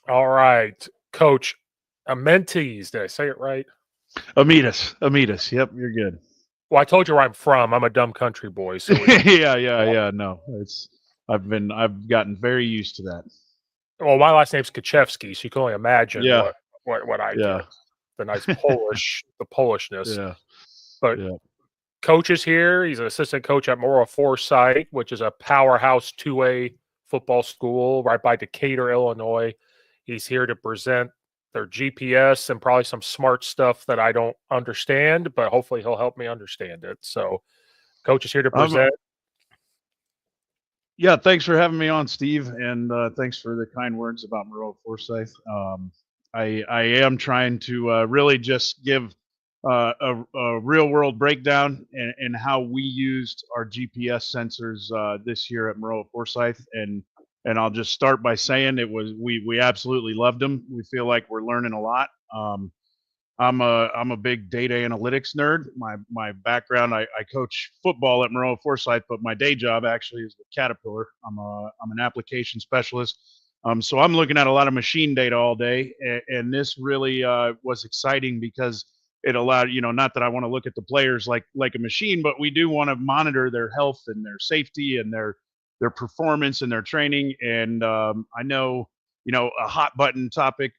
All right, Coach Ametts. Did I say it right? Ametts. Yep, you're good. Well, I told you where I'm from. I'm a dumb country boy, so Yeah. No, I've gotten very used to that. well, my last name's Kaczewski, so you can only imagine Yeah, what I yeah, get. The nice the Polishness. yeah, But yeah. Coach is here. He's an assistant coach at Maroa-Forsyth, which is a powerhouse 2A football school right by Decatur, Illinois. He's here to present their GPS and probably some smart stuff that I don't understand, but hopefully he'll help me understand it. So, Coach is here to present. Yeah, thanks for having me on, Steve, and thanks for the kind words about Maroa-Forsyth. I am trying to really just give a real world breakdown and how we used our GPS sensors this year at Maroa-Forsyth, and I'll just start by saying we absolutely loved them. We feel like we're learning a lot. I'm a big data analytics nerd. My background, I coach football at Maroa-Forsyth, but my day job actually is with Caterpillar. I'm an application specialist. So I'm looking at a lot of machine data all day, and this really was exciting because it allowed, not that I want to look at the players like a machine, but we do want to monitor their health and their safety and their performance and their training. And I know, a hot button topic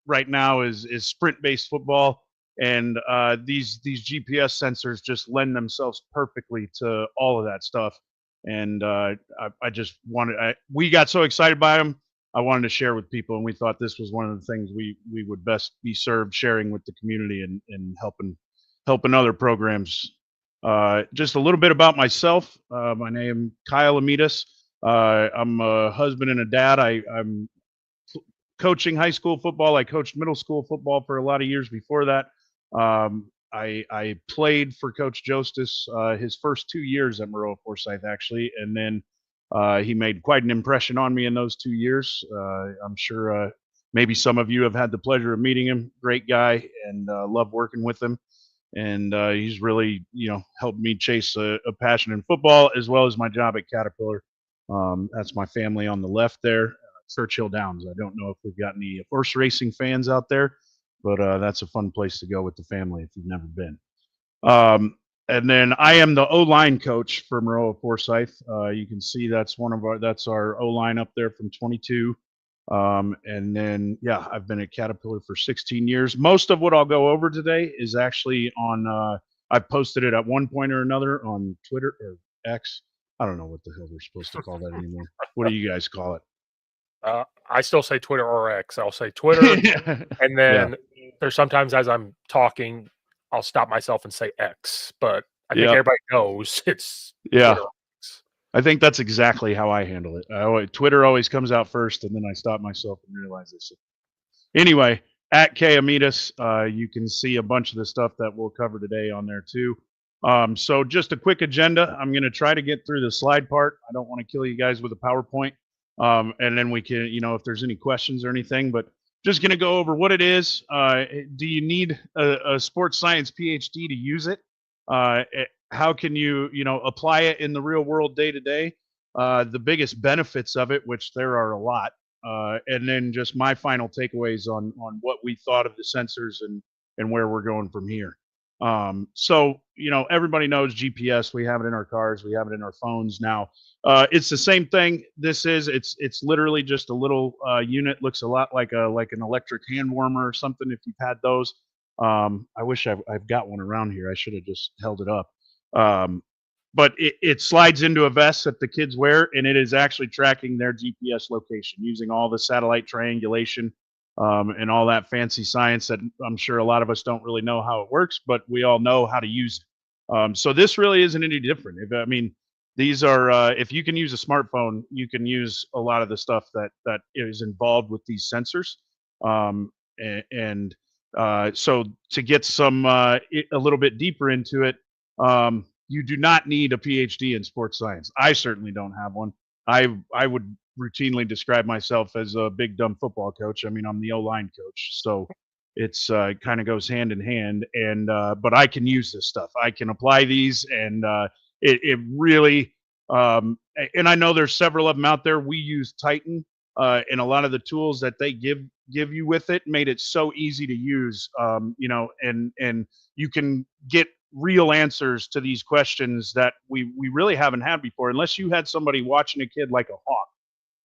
right now is sprint-based football, and these GPS sensors just lend themselves perfectly to all of that stuff. And I just we got so excited by them. I wanted to share with people, and we thought this was one of the things we would best be served sharing with the community and helping other programs. Just a little bit about myself. My name Kyle Ametts. I'm a husband and a dad. I'm coaching high school football. I coached middle school football for a lot of years before that. I played for Coach Justice his first 2 years at Maroa-Forsyth, actually, and then he made quite an impression on me in those 2 years. I'm sure maybe some of you have had the pleasure of meeting him. Great guy, and love working with him. And he's really, helped me chase a passion in football as well as my job at Caterpillar. That's my family on the left there. Churchill Downs. I don't know if we've got any horse racing fans out there, but that's a fun place to go with the family if you've never been. And then I am the O-line coach for Maroa-Forsyth. You can see that's our O-line up there from 22. And then, yeah, I've been at Caterpillar for 16 years. Most of what I'll go over today is actually on, I posted it at one point or another on Twitter or X. I don't know what the hell we're supposed to call that anymore. What do you guys call it? I still say Twitter or X. I'll say Twitter, and then there's sometimes as I'm talking, I'll stop myself and say X. But I think everybody knows it's Twitter or X. I think that's exactly how I handle it. Twitter always comes out first, and then I stop myself and realize this. Anyway, at K Ametts, you can see a bunch of the stuff that we'll cover today on there too. So just a quick agenda. I'm going to try to get through the slide part. I don't want to kill you guys with a PowerPoint. And then we can, if there's any questions or anything, but just going to go over what it is. Do you need a sports science PhD to use it? How can you, apply it in the real world day to day? The biggest benefits of it, which there are a lot, and then just my final takeaways on what we thought of the sensors and where we're going from here. So, everybody knows GPS. We have it in our cars. We have it in our phones now. It's the same thing. It's literally just a little unit. Looks a lot like an electric hand warmer or something. If you've had those, I wish I've got one around here. I should have just held it up. But it slides into a vest that the kids wear, and it is actually tracking their GPS location using all the satellite triangulation and all that fancy science that I'm sure a lot of us don't really know how it works, but we all know how to use it. So this really isn't any different. These are, if you can use a smartphone, you can use a lot of the stuff that is involved with these sensors. So to get a little bit deeper into it, you do not need a PhD in sports science. I certainly don't have one. I would routinely describe myself as a big dumb football coach. I'm the O-line coach. So It's kind of goes hand in hand. And but I can use this stuff. I can apply these, and it really. And I know there's several of them out there. We use Titan, and a lot of the tools that they give you with it made it so easy to use. And you can get real answers to these questions that we really haven't had before, unless you had somebody watching a kid like a hawk,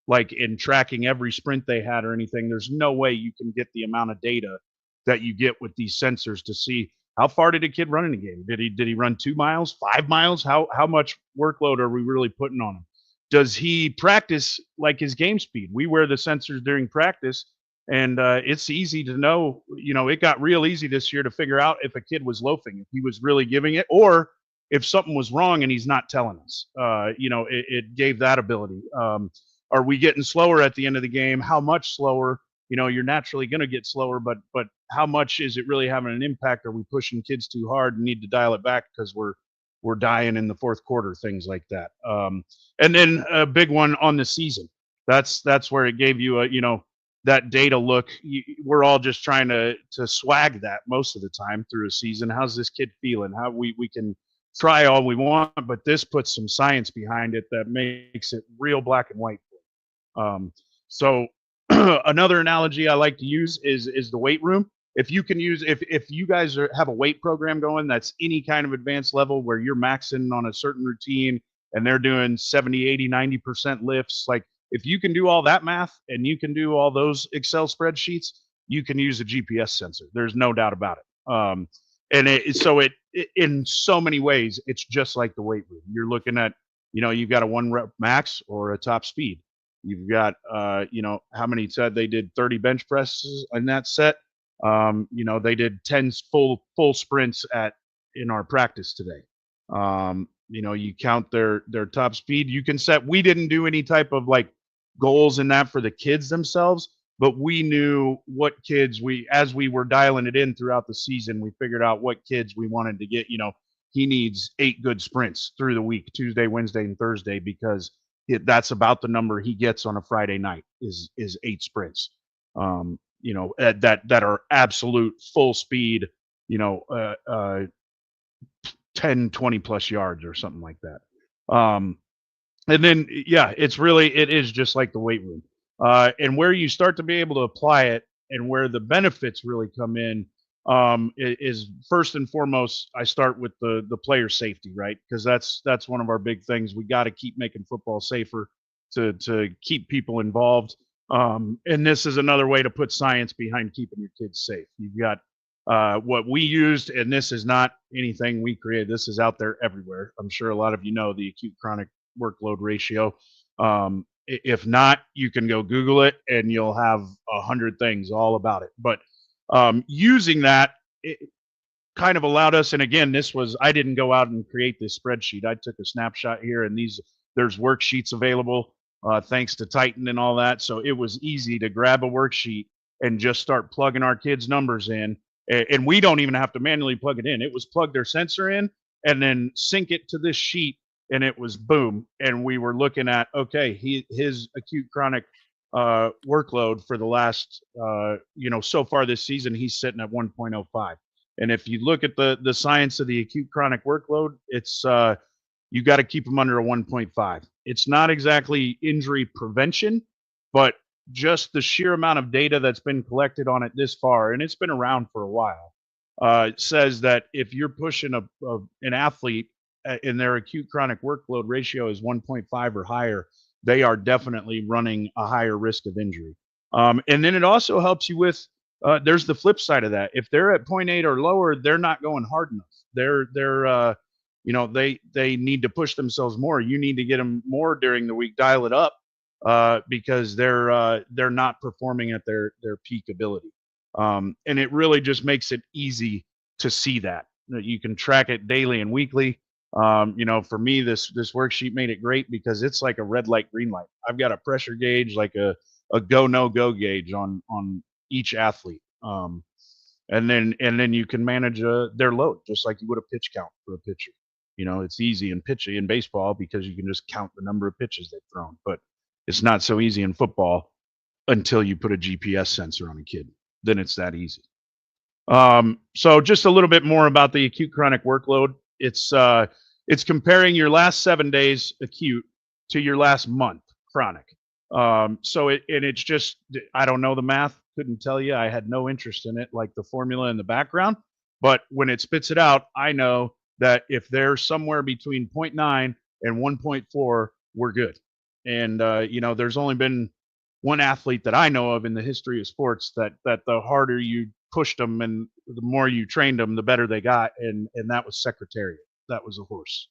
like in tracking every sprint they had or anything. There's no way you can get the amount of data that you get with these sensors to see how far did a kid run in a game. Did he run 2 miles, 5 miles? How much workload are we really putting on him? Does he practice like his game speed? We wear the sensors during practice, and it's easy to know. It got real easy this year to figure out if a kid was loafing, if he was really giving it, or if something was wrong and he's not telling us. It gave that ability. Are we getting slower at the end of the game? How much slower? You're naturally going to get slower, but how much is it really having an impact? Are we pushing kids too hard and need to dial it back because we're dying in the fourth quarter? Things like that. And then a big one on the season. That's where it gave you that data look. We're all just trying to swag that most of the time through a season. How's this kid feeling? How we can try all we want, but this puts some science behind it that makes it real black and white. So another analogy I like to use is the weight room. If you can use, if you guys have a weight program going that's any kind of advanced level where you're maxing on a certain routine and they're doing 70, 80, 90% lifts, like if you can do all that math and you can do all those Excel spreadsheets, you can use a GPS sensor. There's no doubt about it. And it in so many ways, it's just like the weight room. You're looking at, you've got a 1 rep max or a top speed. You've got, how many said they did 30 bench presses in that set. They did 10 full sprints in our practice today. You count their top speed. You can set. We didn't do any type of like goals in that for the kids themselves, but we knew what kids as we were dialing it in throughout the season, we figured out what kids we wanted to get. He needs 8 good sprints through the week, Tuesday, Wednesday, and Thursday, because that's about the number he gets on a Friday night is 8 sprints. That are absolute full speed, 10, 20 plus yards or something like that. And then, it is just like the weight room. And where you start to be able to apply it and where the benefits really come in is first and foremost, I start with the player safety, right? Because that's one of our big things. We got to keep making football safer to keep people involved. And this is another way to put science behind keeping your kids safe. You've got what we used, and this is not anything we created. This is out there everywhere. I'm sure a lot of you know the acute chronic workload ratio. If not, you can go Google it and you'll have 100 things all about it. But using that, it kind of allowed us, and again, I didn't go out and create this spreadsheet. I took a snapshot here, and there's worksheets available thanks to Titan and all that. So it was easy to grab a worksheet and just start plugging our kids' numbers in. And we don't even have to manually plug it in. It was plug their sensor in and then sync it to this sheet, and it was boom. And we were looking at, okay, his acute chronic workload for the last, so far this season, he's sitting at 1.05. And if you look at the science of the acute chronic workload, it's you got to keep them under a 1.5. It's not exactly injury prevention, but just the sheer amount of data that's been collected on it this far, and it's been around for a while, says that if you're pushing an athlete in their acute chronic workload ratio is 1.5 or higher, they are definitely running a higher risk of injury. And then it also helps you with, there's the flip side of that. If they're at 0.8 or lower, they're not going hard enough. They need to push themselves more. You need to get them more during the week, dial it up, because they're not performing at their peak ability. And it really just makes it easy to see that. You can track it daily and weekly. For me, this worksheet made it great because it's like a red light, green light. I've got a pressure gauge, like a go, no go gauge on each athlete. And then you can manage their load just like you would a pitch count for a pitcher. It's easy in baseball because you can just count the number of pitches they've thrown, but it's not so easy in football until you put a GPS sensor on a kid. Then it's that easy. So just a little bit more about the acute chronic workload. It's comparing your last 7 days acute to your last month chronic. It's just, I don't know the math, couldn't tell you. I had no interest in it, like the formula in the background. But when it spits it out, I know that if they're somewhere between 0.9 and 1.4, we're good. And there's only been one athlete that I know of in the history of sports that the harder you pushed them and the more you trained them, the better they got, and that was Secretariat. That was a horse,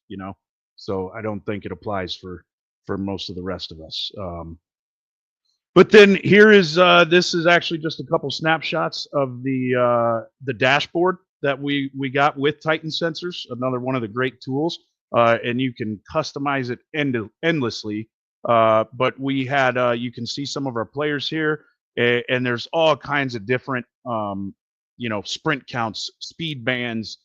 So I don't think it applies for most of the rest of us. But then here is this is actually just a couple snapshots of the dashboard that we got with Titan sensors. Another one of the great tools, and you can customize it endlessly. But we had you can see some of our players here, and there's all kinds of different sprint counts, speed bands,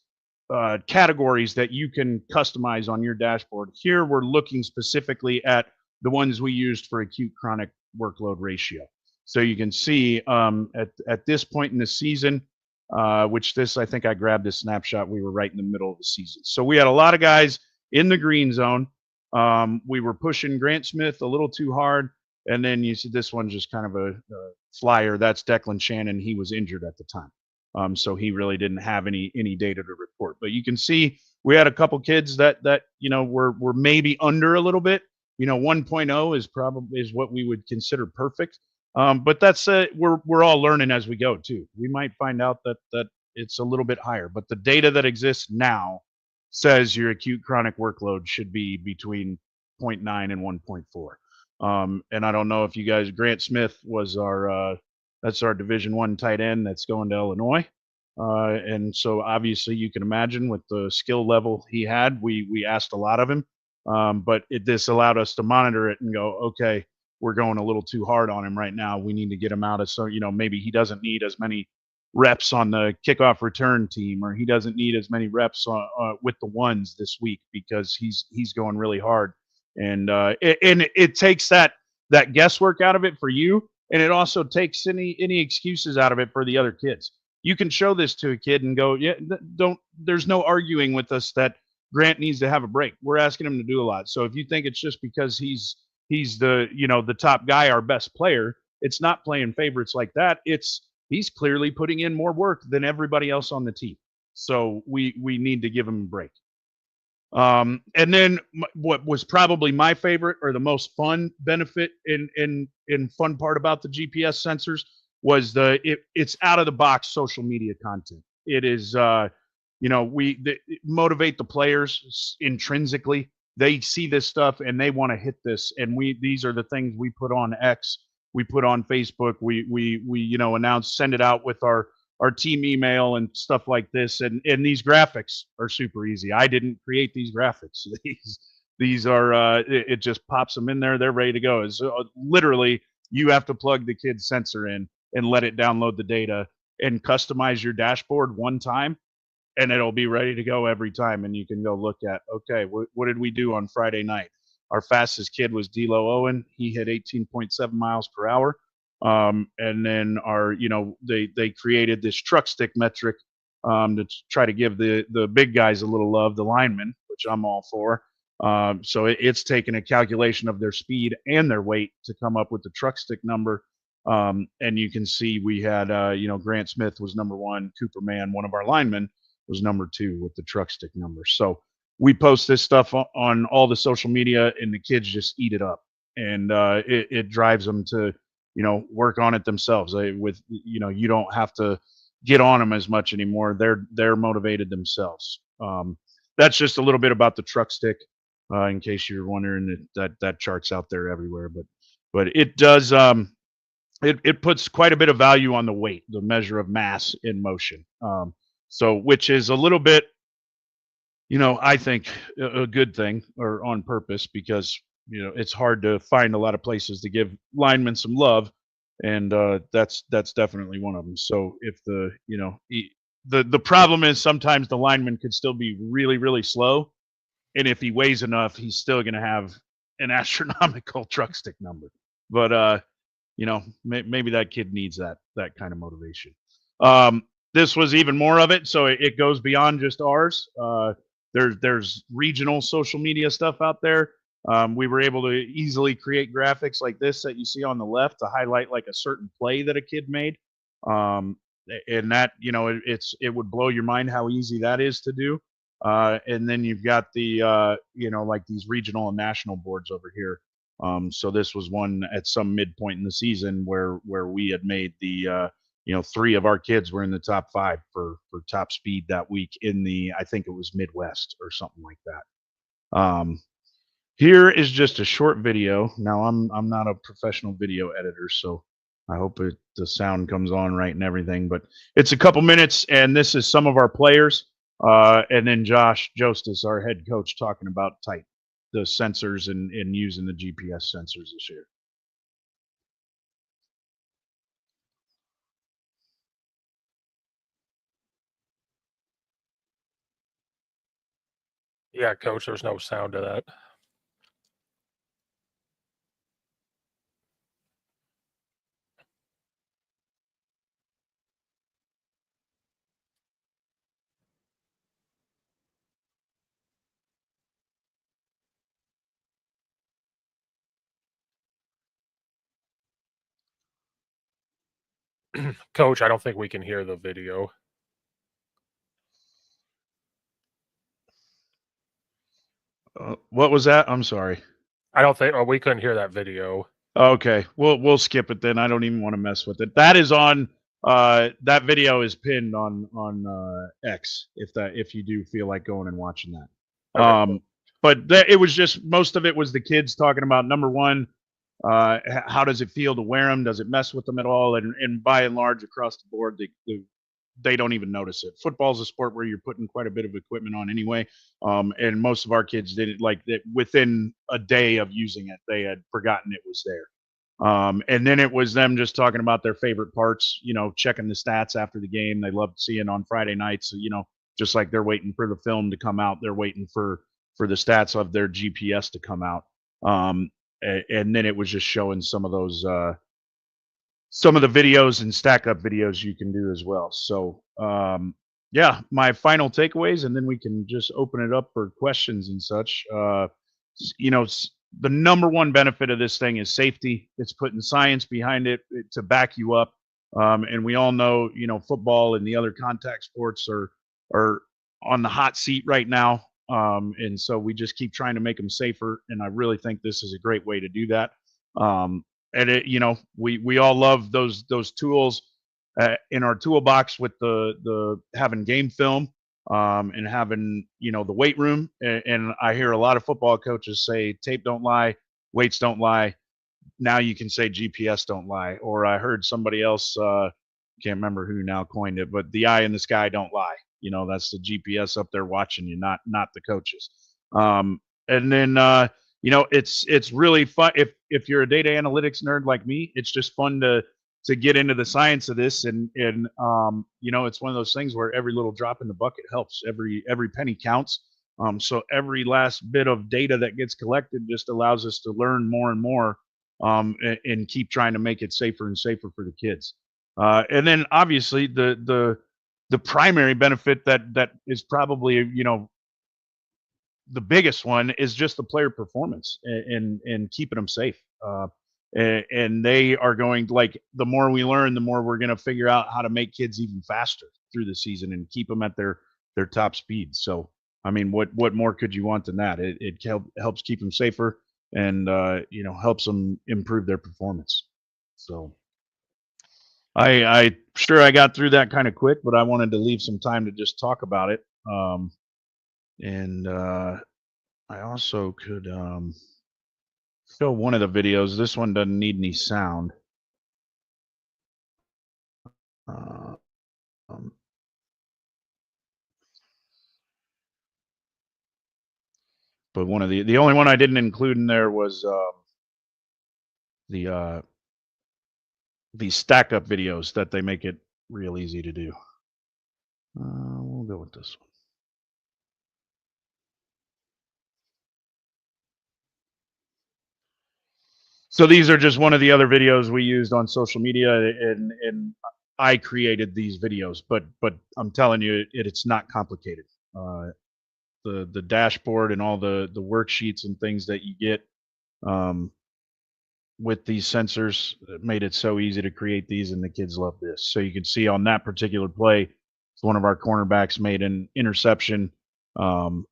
categories that you can customize on your dashboard. Here we're looking specifically at the ones we used for acute chronic workload ratio. So you can see at this point in the season, I think I grabbed this snapshot, we were right in the middle of the season. So we had a lot of guys in the green zone. We were pushing Grant Smith a little too hard. And then you see this one's just kind of a flyer. That's Declan Shannon. He was injured at the time. So he really didn't have any data to report. But you can see we had a couple kids that were maybe under a little bit. 1.0 is what we would consider perfect. But that's we're all learning as we go too. We might find out that it's a little bit higher, but the data that exists now says your acute chronic workload should be between 0.9 and 1.4. And I don't know if you guys, Grant Smith was that's our Division I tight end that's going to Illinois. And so obviously you can imagine with the skill level he had, we asked a lot of him. But this allowed us to monitor it and go, okay, we're going a little too hard on him right now. We need to get him out of, so maybe he doesn't need as many reps on the kickoff return team, or he doesn't need as many reps with the ones this week because he's going really hard. And it takes that guesswork out of it for you, and it also takes any excuses out of it for the other kids. You can show this to a kid and go, yeah, there's no arguing with us that Grant needs to have a break. We're asking him to do a lot. So if you think it's just because he's the the top guy, our best player, it's not playing favorites like that. He's clearly putting in more work than everybody else on the team. So we need to give him a break. And then what was probably my favorite or the most fun benefit in fun part about the GPS sensors was it's out of the box social media content. It is motivate the players intrinsically. They see this stuff and they want to hit this. And these are the things we put on X, we put on Facebook, we announce, send it out with our team email and stuff like this. And these graphics are super easy. I didn't create these graphics. These are it just pops them in there. They're ready to go. It's literally you have to plug the kid's sensor in and let it download the data and customize your dashboard one time, and it'll be ready to go every time. And you can go look at, okay, what did we do on Friday night? Our fastest kid was D'Lo Owen. He hit 18.7 miles per hour. And then they created this truck stick metric to try to give the big guys a little love, the linemen, which I'm all for. So it's taken a calculation of their speed and their weight to come up with the truck stick number. And you can see we had, Grant Smith was number one, Cooper Mann, one of our linemen, was number two with the truck stick number. So we post this stuff on all the social media, and the kids just eat it up, and it drives them to work on it themselves. You don't have to get on them as much anymore. They're motivated themselves. That's just a little bit about the truck stick, in case you're wondering. That chart's out there everywhere, but it does it puts quite a bit of value on the weight, the measure of mass in motion. So which is a little bit, I think a good thing, or on purpose, because it's hard to find a lot of places to give linemen some love, and that's definitely one of them. So if the problem is sometimes the lineman could still be really, really slow, and if he weighs enough, he's still going to have an astronomical truck stick number. But maybe that kid needs that kind of motivation. this was even more of it. So it goes beyond just ours. There's regional social media stuff out there. We were able to easily create graphics like this that you see on the left to highlight like a certain play that a kid made. And that, it would blow your mind how easy that is to do. And then you've got the, like these regional and national boards over here. So this was one at some midpoint in the season where we had made the, 3 of our kids were in the top 5 for top speed that week in the, I think it was Midwest or something like that. Here is just a short video. Now I'm not a professional video editor, so I hope the sound comes on right and everything, but it's a couple minutes, and this is some of our players. And then Josh Jostis, our head coach, talking about the sensors and using the GPS sensors this year. Yeah, Coach, there's no sound to that. Coach, I don't think we can hear the video. What was that? I'm sorry. I don't think we couldn't hear that video. Okay, we'll skip it then. I don't even want to mess with it. That is on. That video is pinned on X. If you do feel like going and watching that. Okay. But it was just, most of it was the kids talking about, number one, how does it feel to wear them? Does it mess with them at all? And by and large, across the board, they don't even notice it. Football's a sport where you're putting quite a bit of equipment on anyway. And most of our kids did it like that within a day of using it. They had forgotten it was there. And then it was them just talking about their favorite parts, checking the stats after the game. They loved seeing on Friday nights, just like they're waiting for the film to come out. They're waiting for the stats of their GPS to come out. And then it was just showing some of those, some of the videos and stack up videos you can do as well. So, yeah, my final takeaways, and then we can just open it up for questions and such. The number one benefit of this thing is safety. It's putting science behind it to back you up. And we all know, football and the other contact sports are on the hot seat right now. And so we just keep trying to make them safer. And I really think this is a great way to do that. And we all love those tools in our toolbox with the having game film and having the weight room. And I hear a lot of football coaches say tape don't lie, weights don't lie. Now you can say GPS don't lie. Or I heard somebody else, can't remember who now coined it, but the eye in the sky don't lie. That's the GPS up there watching you, not the coaches. And then it's really fun if you're a data analytics nerd like me. It's just fun to get into the science of this, and it's one of those things where every little drop in the bucket helps. Every penny counts. So every last bit of data that gets collected just allows us to learn more and more, and keep trying to make it safer and safer for the kids. And then obviously the primary benefit that is probably the biggest one is just the player performance and keeping them safe. And they are going, like, the more we learn, the more we're going to figure out how to make kids even faster through the season and keep them at their top speed. So, I mean, what more could you want than that? It helps keep them safer and, helps them improve their performance. So I sure I got through that kind of quick, but I wanted to leave some time to just talk about it. And I also could show one of the videos. This one doesn't need any sound. But one of the only one I didn't include in there was the stack up videos that they make it real easy to do. We'll go with this one. So these are just one of the other videos we used on social media, and I created these videos, but I'm telling you, it's not complicated. The dashboard and all the worksheets and things that you get um, with these sensors made it so easy to create these, and the kids love this. So you can see on that particular play, one of our cornerbacks made an interception, um,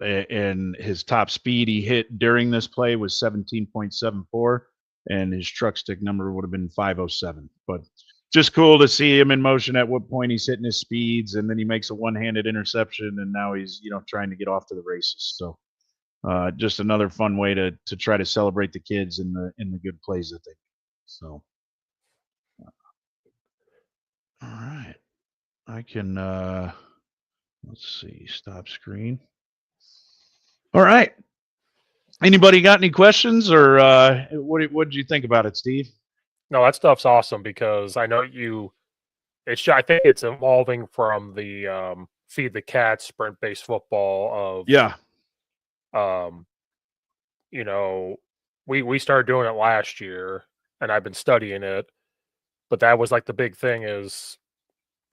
and his top speed he hit during this play was 17.74, and his truck stick number would have been 507. But just cool to see him in motion at what point he's hitting his speeds, and then he makes a one-handed interception, and now he's trying to get off to the races. So just another fun way to try to celebrate the kids in the good plays that they do. So, all right, I can let's see, stop screen. All right. Anybody got any questions, or what did you think about it, Steve? No, that stuff's awesome because I know you. I think it's evolving from the feed the cat sprint based football of Yeah. um, you know, we started doing it last year, and I've been studying it. But that was like the big thing is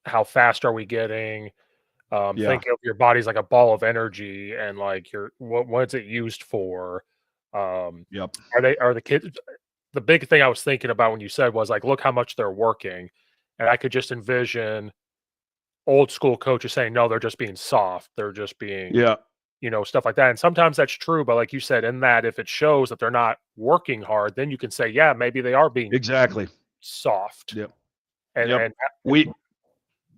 how fast are we getting? Yeah. Think of your body's like a ball of energy, and like what's it used for? Yep. Are the kids? The big thing I was thinking about when you said was like, look how much they're working, and I could just envision old school coaches saying, no, they're just being soft, they're just being, Yeah. stuff like that. And sometimes that's true, but like you said, in that if it shows that they're not working hard, then you can say, yeah, maybe they are being Exactly. soft. Yep. And Yep.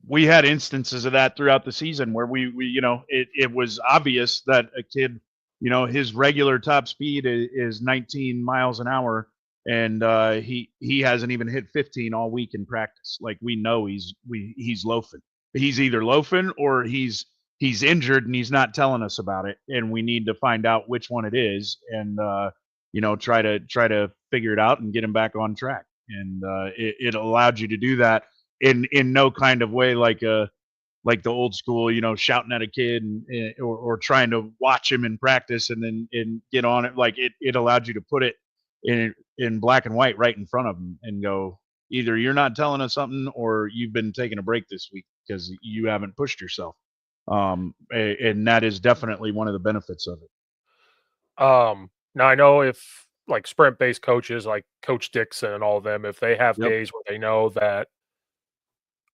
We had instances of that throughout the season where we it was obvious that a kid, his regular top speed is 19 miles an hour, and he hasn't even hit 15 all week in practice. Like, we know he's loafing. He's either loafing or he's injured and he's not telling us about it, and we need to find out which one it is, and try to figure it out and get him back on track. And it allowed you to do that in no kind of way like the old school, shouting at a kid or trying to watch him in practice and then get on it. Like, it allowed you to put it in black and white right in front of him and go, either you're not telling us something or you've been taking a break this week because you haven't pushed yourself. And that is definitely one of the benefits of it. now I know if like sprint based coaches like Coach Dixon and all of them, if they have Yep. days where they know that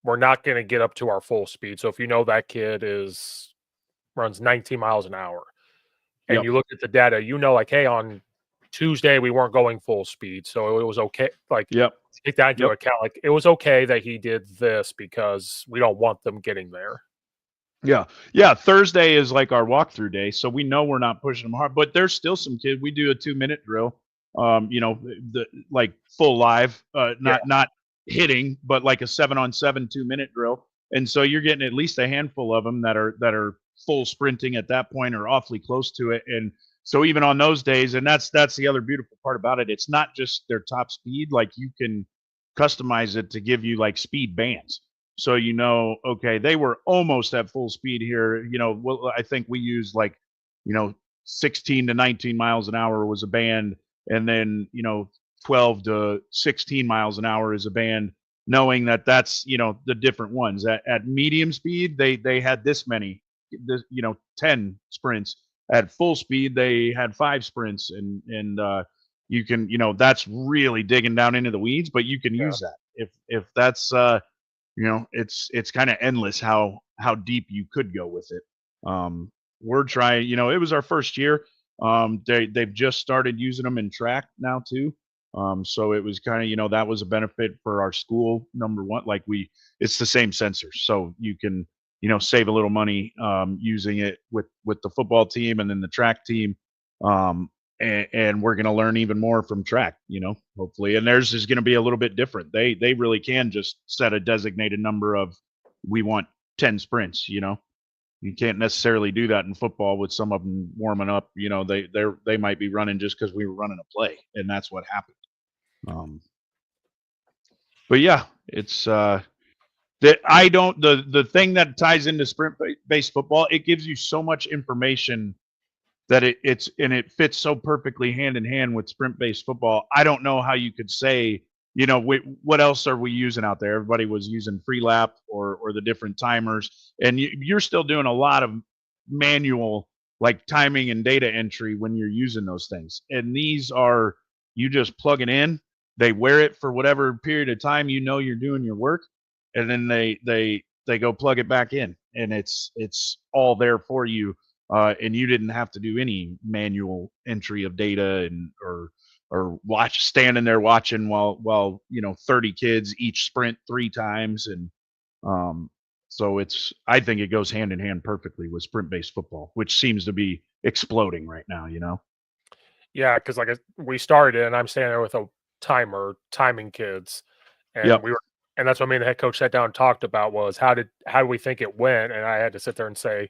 we're not going to get up to our full speed. So if you know that kid runs 19 miles an hour, and Yep. you look at the data, like, hey, on Tuesday we weren't going full speed, so it was okay. Like, Yep. take that into Yep. account. Like, it was okay that he did this because we don't want them getting there. Yeah. Yeah. Thursday is like our walkthrough day. So we know we're not pushing them hard, but there's still some kids. We do a 2-minute drill, like full live, not hitting, but like a 7-on-7 2-minute drill. And so you're getting at least a handful of them that are full sprinting at that point or awfully close to it. And so even on those days, and that's the other beautiful part about it, it's not just their top speed. Like, you can customize it to give you like speed bands. So, okay, they were almost at full speed here. Well, I think we used like, 16 to 19 miles an hour was a band, and then 12 to 16 miles an hour is a band, knowing that that's the different ones. At medium speed, they had this many, 10 sprints. At full speed, they had 5 sprints, and you can, that's really digging down into the weeds, but you can use that if that's it's kind of endless how deep you could go with it. We're trying, it was our first year. They've just started using them in track now too. So it was kind of, that was a benefit for our school. Number one, like, it's the same sensors, so you can, save a little money using it with the football team and then the track team. And we're going to learn even more from track, hopefully. And theirs is going to be a little bit different. They really can just set a designated number of, we want 10 sprints. You can't necessarily do that in football with some of them warming up. They might be running just because we were running a play, and that's what happened. But yeah, it's that I don't the thing that ties into sprint based football. It gives you so much information that it fits so perfectly hand in hand with sprint based football. I don't know how you could say what else are we using out there? Everybody was using free lap or the different timers, and you're still doing a lot of manual like timing and data entry when you're using those things. And these are, you just plug it in, they wear it for whatever period of time you're doing your work, and then they go plug it back in, and it's all there for you, and you didn't have to do any manual entry of data and or standing there watching while 30 kids each sprint 3 times. And um so I think it goes hand in hand perfectly with sprint based football, which seems to be exploding right now. Yeah, because we started and I'm standing there with a timer timing kids, and Yep. we were, and that's what me and the head coach sat down and talked about was how do we think it went, and I had to sit there and say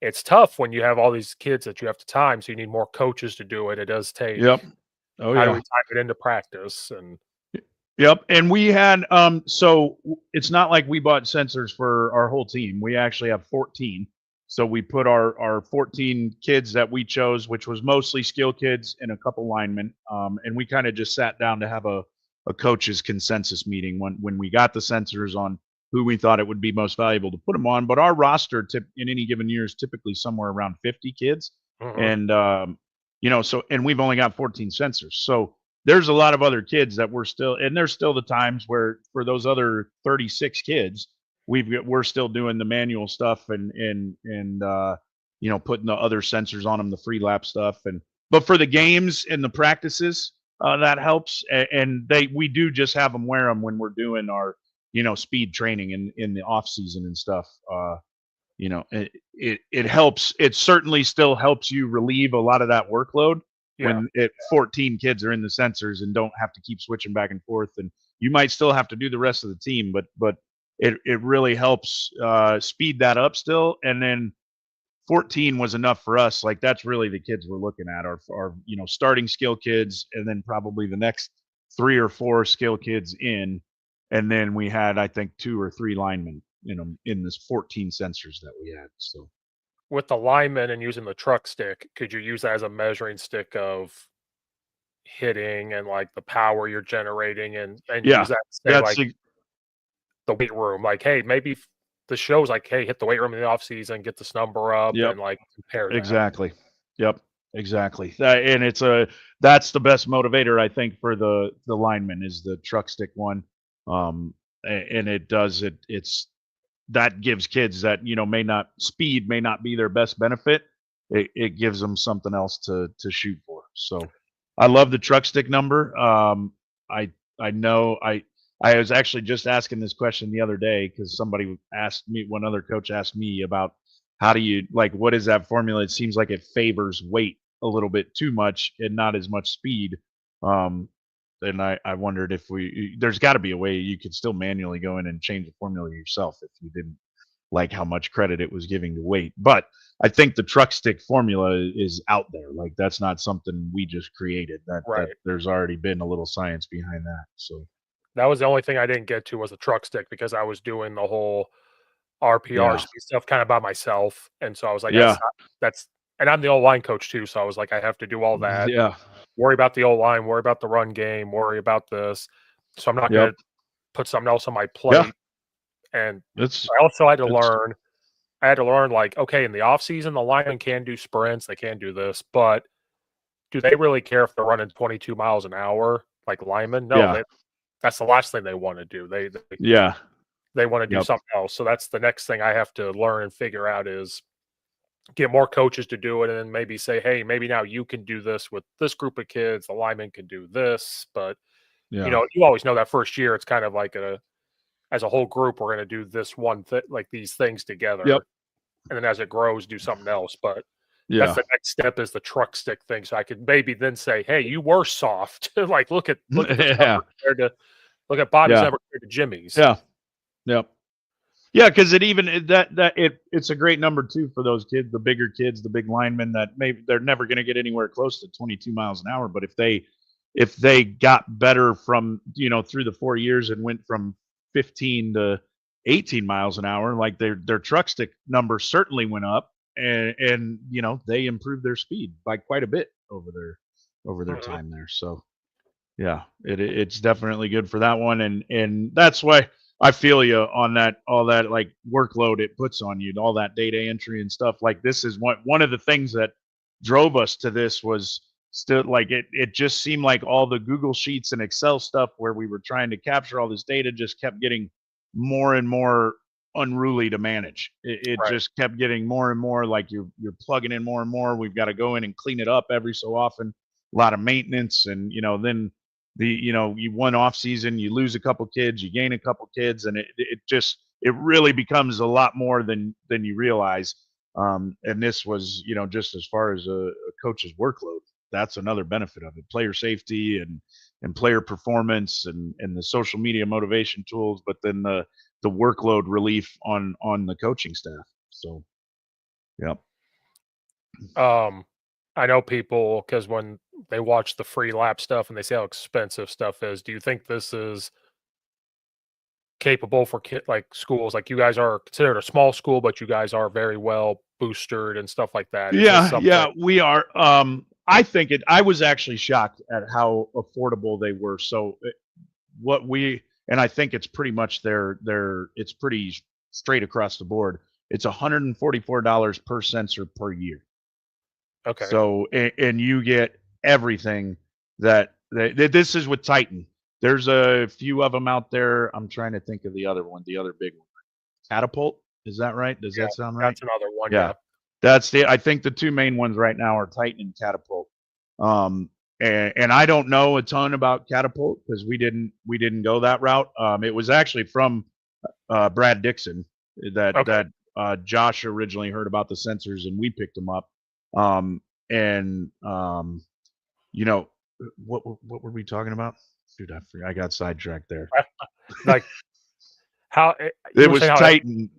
it's tough when you have all these kids that you have to time, so you need more coaches to do it. It does take Yep. Oh how do we yeah. time it into practice, and Yep. And we had so it's not like we bought sensors for our whole team. We actually have 14. So we put our 14 kids that we chose, which was mostly skill kids and a couple linemen. And we kind of just sat down to have a coach's consensus meeting when we got the sensors on who we thought it would be most valuable to put them on. But our roster in any given year is typically somewhere around 50 kids. mhm. And and we've only got 14 sensors. So there's a lot of other kids that and there's still the times where for those other 36 kids, we're still doing the manual stuff and putting the other sensors on them, the free lap stuff. But for the games and the practices, that helps. And we do just have them wear them when we're doing our, speed training in the off season and stuff. It helps. It certainly still helps you relieve a lot of that workload Yeah. when 14 kids are in the sensors and don't have to keep switching back and forth. And you might still have to do the rest of the team, but it really helps speed that up still. And then 14 was enough for us. Like that's really the kids we're looking at our starting skill kids, and then probably the next 3 or 4 skill kids in, and then we had I think 2 or 3 linemen in this 14 sensors that we had. So With the linemen and using the truck stick, could you use that as a measuring stick of hitting and like the power you're generating, and use yeah, that to say that's like the weight room, like, hey, maybe the show's like, hey, hit the weight room in the off season, get this number up, yep, and like compare that. exactly. Yep, exactly. And that's the best motivator I think for the lineman is the truck stick one. And it's that gives kids that may not be their best benefit. It gives them something else to shoot for. So I love the truck stick number. I I know I was actually just asking this question the other day because one other coach asked me about how do you like what is that formula? It seems like it favors weight a little bit too much and not as much speed. Um, and I wondered if there's got to be a way you could still manually go in and change the formula yourself if you didn't like how much credit it was giving to weight. But I think the truck stick formula is out there. Like that's not something we just created. That Right. there's already been a little science behind that. So That was the only thing I didn't get to was the truck stick because I was doing the whole RPR yeah, speed stuff kind of by myself, and so I was like, yeah, that's, and I'm the O line coach too, so I was like, I have to do all that. yeah, Worry about the O line, worry about the run game, worry about this. So I'm not yep, going to put something else on my yeah. plate. And It's I also had to it's learn. I had to learn like, okay, in the off season, the linemen can do sprints, they can do this, but do they really care if they're running 22 miles an hour like linemen? No, yeah, that's the last thing they want to do. yeah, They want to do yep, something else. So that's the next thing I have to learn and figure out is get more coaches to do it, and then maybe say, hey, maybe now you can do this with this group of kids. The linemen can do this, but yeah, you always know that first year it's kind of like as a whole group we're going to do this one thing, like these things yep, together, and then as it grows, do something else. But that's yeah, the next step is the truck stick thing. So I could maybe then say, hey, you were soft. Like look at this yeah, number compared to look at Bobby's yeah, number compared to Jimmy's. yeah, yep. Yeah, because it's a great number too for those kids, the bigger kids, the big linemen that maybe they're never going to get anywhere close to 22 miles an hour. But if they got better from through the 4 years and went from 15 to 18 miles an hour, like their truck stick number certainly went up, and they improved their speed by quite a bit over their Mhm. time there. So Yeah, it's definitely good for that one, and that's why I feel you on that. All that like workload it puts on you, all that data entry and stuff. Like this is one of the things that drove us to this was still like it just seemed like all the Google Sheets and Excel stuff where we were trying to capture all this data just kept getting more and more unruly to manage. It Right. just kept getting more and more like you're plugging in more and more. We've got to go in and clean it up every so often. A lot of maintenance, and then you one off season, you lose a couple kids, you gain a couple kids, and it really becomes a lot more than you realize. And this was just as far as a coach's workload, that's another benefit of it: player safety and player performance and the social media motivation tools, but then the workload relief on the coaching staff. So yeah. I know people because when they watch the free lap stuff and they see how expensive stuff is, do you think this is capable for like schools? Like you guys are considered a small school, but you guys are very well boosted and stuff like that. Is this Yeah, something? yeah, we are. I was actually shocked at how affordable they were. So what we and I think it's pretty much it's pretty straight across the board. It's $144 per sensor per year. Okay. So and you get everything this is with Titan. There's a few of them out there. I'm trying to think of the other one, the other big one. Catapult, is that right? Does Yeah, that sound right? that's another one. Yeah. Yeah. I think the two main ones right now are Titan and Catapult. And I don't know a ton about Catapult because we didn't go that route. It was actually from Brad Dixon Okay. that Josh originally heard about the sensors and we picked them up. And you know what were we talking about? Dude, I got sidetracked there. Like how you It were was saying how Titan.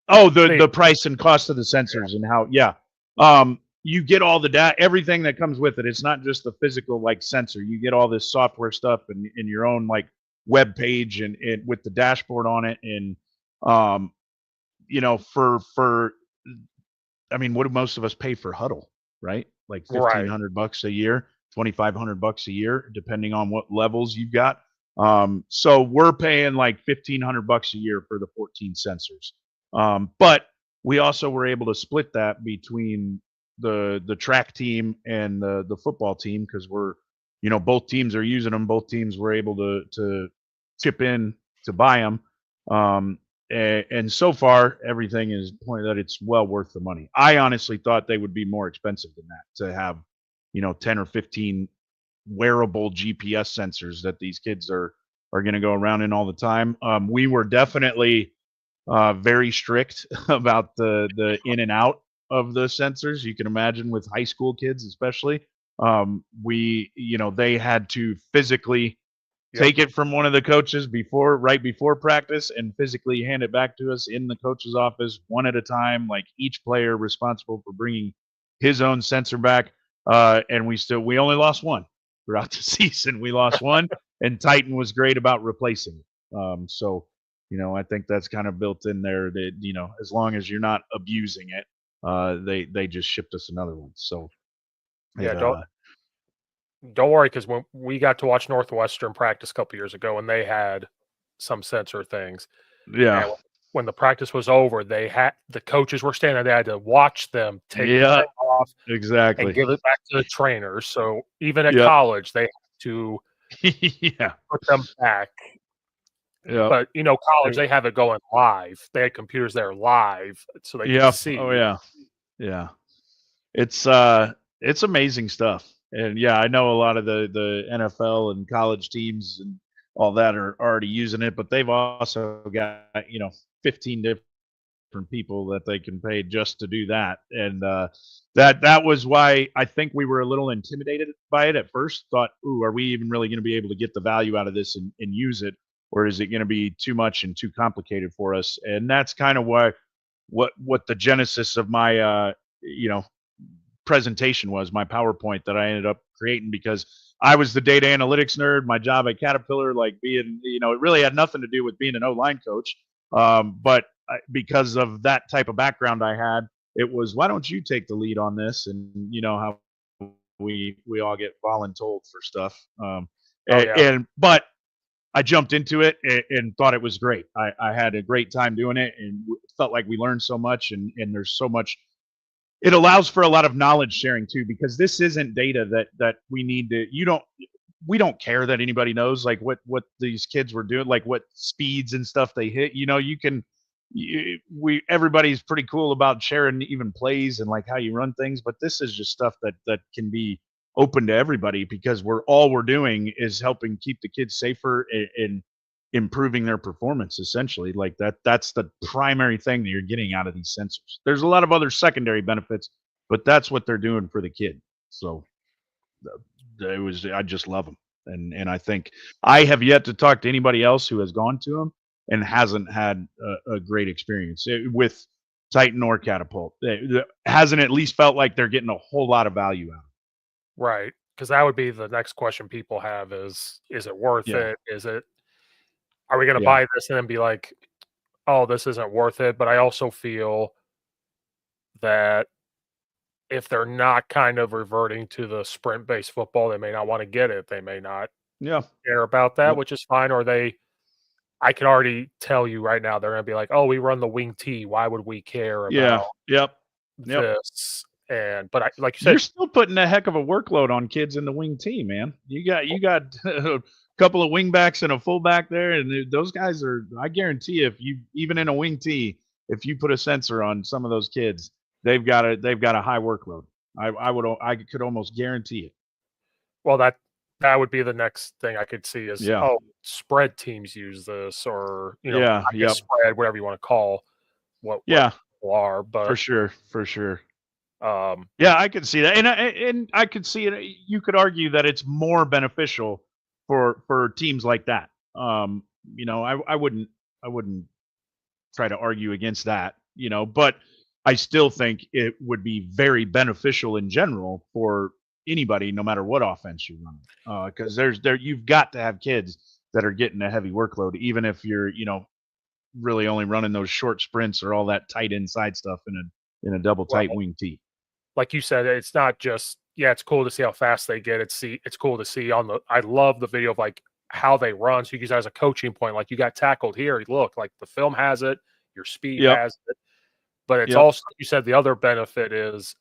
Oh, the they, the price and cost of the sensors and how, yeah. You get all the data, everything that comes with it. It's not just the physical like sensor. You get all this software stuff and in your own like web page and with the dashboard on it. And um, for I mean, what do most of us pay for Huddle, right? Like fifteen right. hundred bucks a year, $2,500 a year, depending on what levels you've got. So we're paying like $1,500 a year for the 14 sensors. But we also were able to split that between the track team and the football team because both teams are using them. Both teams were able to chip in to buy them. And so far, everything is pointing that it's well worth the money. I honestly thought they would be more expensive than that to have, 10 or 15 wearable GPS sensors that these kids are going to go around in all the time. We were definitely very strict about the in and out of the sensors. You can imagine with high school kids, especially. They had to physically Yep. take it from one of the coaches right before practice and physically hand it back to us in the coach's office one at a time, like each player responsible for bringing his own sensor back. And we only lost one throughout the season. We lost one, and Titan was great about replacing it. I think that's kind of built in there that, as long as you're not abusing it, they just shipped us another one. So Yeah. it Don't worry, because when we got to watch Northwestern practice a couple years ago, and they had some sensor things, yeah. and when the practice was over, the coaches were standing there. They had to watch them take the Yeah, thing off and exactly. give it back to the trainers. So even at Yep. college, they had to Yeah. put them back. Yep. But college, they have it going live. They had computers there live, so they could Yeah. Oh see. yeah. Yeah. It's amazing stuff. And yeah, I know a lot of the NFL and college teams and all that are already using it, but they've also got, 15 different people that they can pay just to do that. And that was why I think we were a little intimidated by it at first. Thought, ooh, are we even really going to be able to get the value out of this and use it? Or is it going to be too much and too complicated for us? And that's kind of why what the genesis of my presentation was, my PowerPoint that I ended up creating, because I was the data analytics nerd. My job at Caterpillar, like being, it really had nothing to do with being an O-line coach. But because of that type of background I had, it was, why don't you take the lead on this? And how we all get voluntold for stuff. Oh, yeah. But I jumped into it and thought it was great. I had a great time doing it and felt like we learned so much, and there's so much. It allows for a lot of knowledge sharing too, because this isn't data that we need to. We don't care that anybody knows like what these kids were doing, like what speeds and stuff they hit. Everybody's pretty cool about sharing even plays and like how you run things, but this is just stuff that can be open to everybody, because we're doing is helping keep the kids safer and improving their performance, essentially. Like that's the primary thing that you're getting out of these sensors. There's a lot of other secondary benefits, but that's what they're doing for the kid. So I just love them. And I think I have yet to talk to anybody else who has gone to them and hasn't had a great experience with Titan or Catapult. It hasn't at least felt like they're getting a whole lot of value out of it. Right. Because that would be the next question people have is it worth Yeah. it? Are we going to Yeah. buy this and then be like, oh, this isn't worth it? But I also feel that if they're not kind of reverting to the sprint-based football, they may not want to get it. They may not Yeah. care about that, Yep. which is fine. Or I can already tell you right now, they're going to be like, oh, we run the wing T. Why would we care Yeah. about Yep. this? But like you You're said, still putting a heck of a workload on kids in the wing team, man. You got a couple of wing backs and a fullback there, and those guys are. I guarantee you, if you even in a wing tee, if you put a sensor on some of those kids, they've got a high workload. I could almost guarantee it. well, that would be the next thing I could see is, Yeah. oh, spread teams use this, or Yeah. I guess spread, whatever you want to call what Yeah. people are, but For sure. Yeah, I could see that, and I could see it. You could argue that it's more beneficial for teams like that. I wouldn't try to argue against that. But I still think it would be very beneficial in general for anybody, no matter what offense you run, because you've got to have kids that are getting a heavy workload, even if you're really only running those short sprints or all that tight inside stuff in a double tight wing tee. Like you said, it's not just it's cool to see how fast they get. It's cool to see I love the video of like how they run. So you use that as a coaching point. Like you got tackled here. Look, like the film has it, your speed has it. But it's also, you said the other benefit is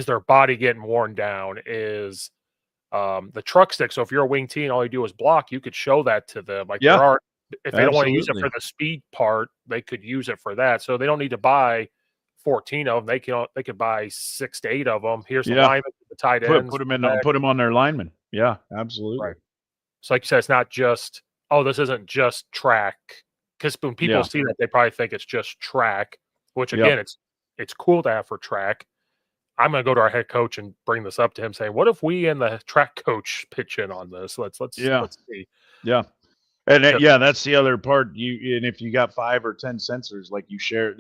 their body getting worn down, is the truck stick. So if you're a wing T and all you do is block, you could show that to them. Like if they don't want to use it for the speed part, they could use it for that. So they don't need to buy 14 of them. They could buy 6 to 8 of them. Here's the linemen, the tight ends. Put them on their linemen. Yeah, absolutely. Right. So like you said, it's not just, oh, this isn't just track. Because when people see that, they probably think it's just track, which again, it's cool to have for track. I'm going to go to our head coach and bring this up to him, saying, "What if we and the track coach pitch in on this? Let's see." Yeah, and that's the other part. And if you got 5 or 10 sensors, like you share,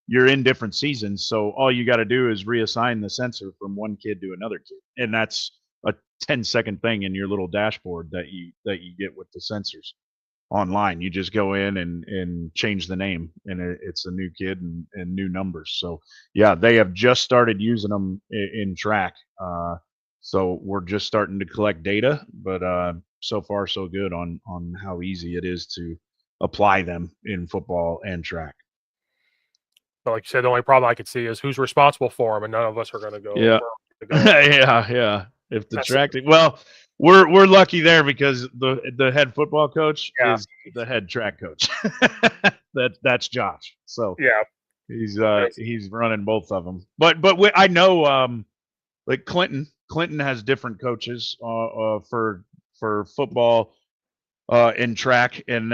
you're in different seasons, so all you got to do is reassign the sensor from one kid to another kid, and that's a 10-second thing in your little dashboard that you get with the sensors online. You just go in and change the name, and it's a new kid and new numbers. So yeah, they have just started using them in track. So we're just starting to collect data, but so far so good on how easy it is to apply them in football and track. But like you said, the only problem I could see is who's responsible for them, and none of us are going to go. Yeah. If the track, well, we're lucky there because the head football coach is the head track coach. That's Josh. So he's running both of them. But I know like Clinton has different coaches for football and track, and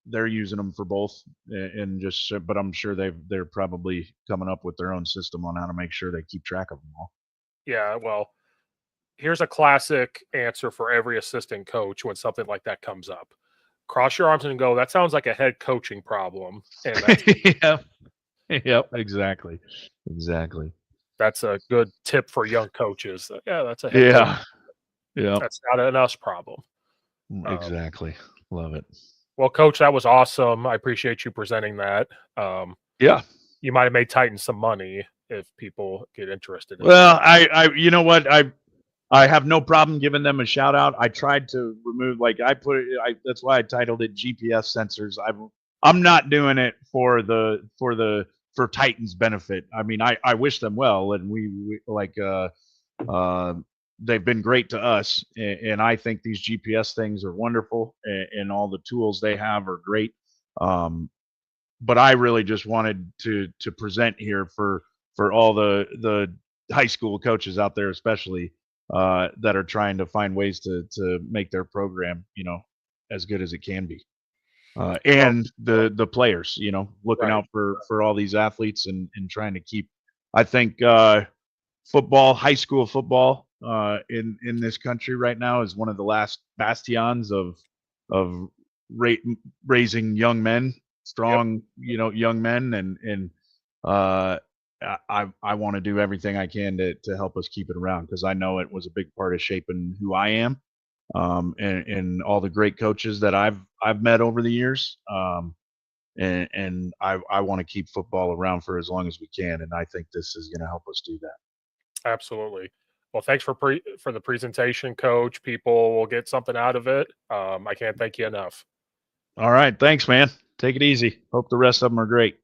they're using them for both, and but I'm sure they're probably coming up with their own system on how to make sure they keep track of them all. Yeah, well, here's a classic answer for every assistant coach when something like that comes up. Cross your arms and go, that sounds like a head coaching problem. And Yep, exactly. That's a good tip for young coaches. That's a head coaching. That's not an us problem. Exactly. Love it. Well, Coach, that was awesome. I appreciate you presenting that. You might have made Titan some money if people get interested in that. I you know what, I have no problem giving them a shout out. I tried to remove, like that's why I titled it GPS sensors. I'm not doing it for Titan's benefit. I mean, I wish them well, and we like they've been great to us, and I think these GPS things are wonderful, and all the tools they have are great. But I really just wanted to present here for all the high school coaches out there, especially that are trying to find ways to make their program, as good as it can be. And the players, looking Right. out for all these athletes and trying to keep. I think football, high school football, in this country right now is one of the last bastions of raising young men, Yep. strong, young men, and uh, I want to do everything I can to help us keep it around, because I know it was a big part of shaping who I am, and all the great coaches that I've met over the years. And I want to keep football around for as long as we can, and I think this is going to help us do that. Absolutely. Well, thanks for the presentation, Coach. People will get something out of it. I can't thank you enough. All right, thanks, man. Take it easy. Hope the rest of them are great.